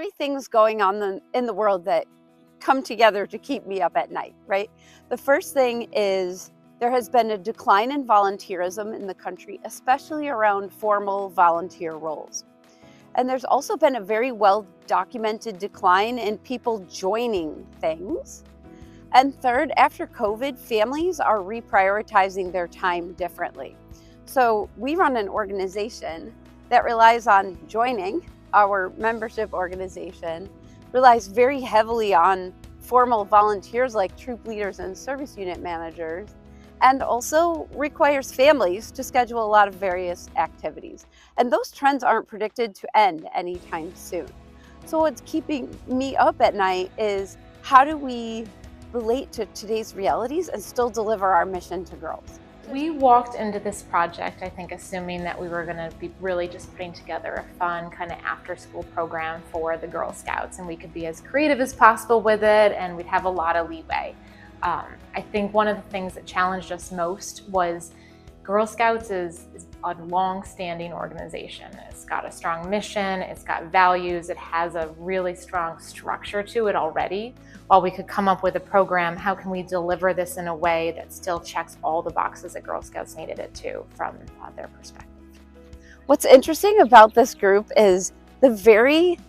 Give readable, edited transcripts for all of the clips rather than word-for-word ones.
three things going on in the world that come together to keep me up at night, right? The first thing is there has been a decline in volunteerism in the country, especially around formal volunteer roles. And there's also been a very well-documented decline in people joining things. And third, after COVID, families are reprioritizing their time differently. So we run an organization that relies on joining. Our membership organization relies very heavily on formal volunteers like troop leaders and service unit managers, and also requires families to schedule a lot of various activities. And those trends aren't predicted to end anytime soon. So what's keeping me up at night is how do we relate to today's realities and still deliver our mission to girls? We walked into this project, I think, assuming that we were going to be really just putting together a fun kind of after-school program for the Girl Scouts, and we could be as creative as possible with it, and we'd have a lot of leeway. I think one of the things that challenged us most was Girl Scouts is a long-standing organization. It's got a strong mission, it's got values, it has a really strong structure to it already. While we could come up with a program, how can we deliver this in a way that still checks all the boxes that Girl Scouts needed it to from their perspective? What's interesting about this group is the very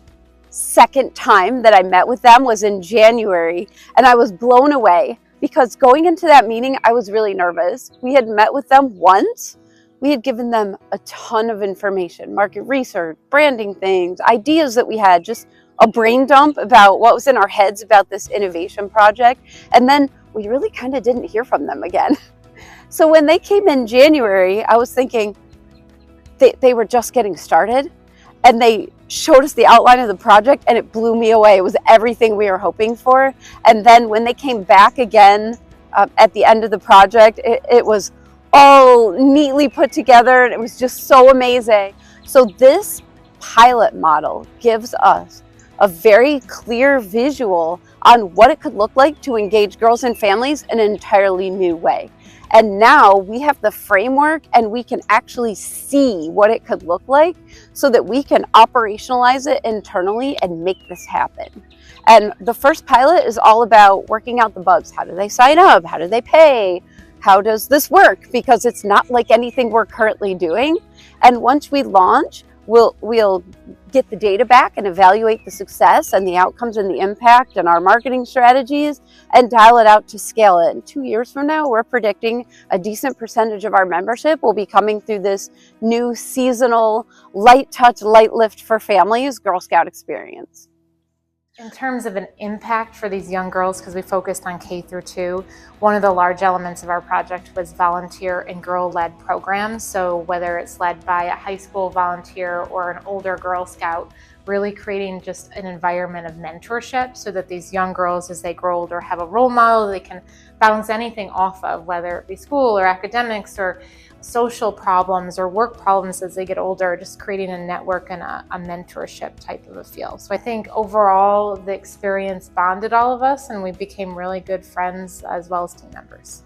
second time that I met with them was in January, and I was blown away because going into that meeting, I was really nervous. We had met with them once. We had given them a ton of information, market research, branding things, ideas that we had, just a brain dump about what was in our heads about this innovation project. And then we really kind of didn't hear from them again. So when they came in January, I was thinking they were just getting started, and they showed us the outline of the project and it blew me away. It was everything we were hoping for. And then when they came back again at the end of the project, it was all neatly put together and it was just so amazing. So this pilot model gives us a very clear visual on what it could look like to engage girls and families in an entirely new way. And now we have the framework and we can actually see what it could look like so that we can operationalize it internally and make this happen. And the first pilot is all about working out the bugs. How do they sign up? How do they pay? How does this work? Because it's not like anything we're currently doing. And once we launch, we'll get the data back and evaluate the success and the outcomes and the impact and our marketing strategies and dial it out to scale it. And 2 years from now, we're predicting a decent percentage of our membership will be coming through this new seasonal light touch, light lift for families Girl Scout experience. In terms of an impact for these young girls, because we focused on K through 2, one of the large elements of our project was volunteer and girl-led programs. So whether it's led by a high school volunteer or an older Girl Scout, really creating just an environment of mentorship so that these young girls, as they grow older, have a role model they can bounce anything off of, whether it be school or academics or social problems or work problems as they get older, just creating a network and a mentorship type of a feel. So I think overall the experience bonded all of us and we became really good friends as well as team members.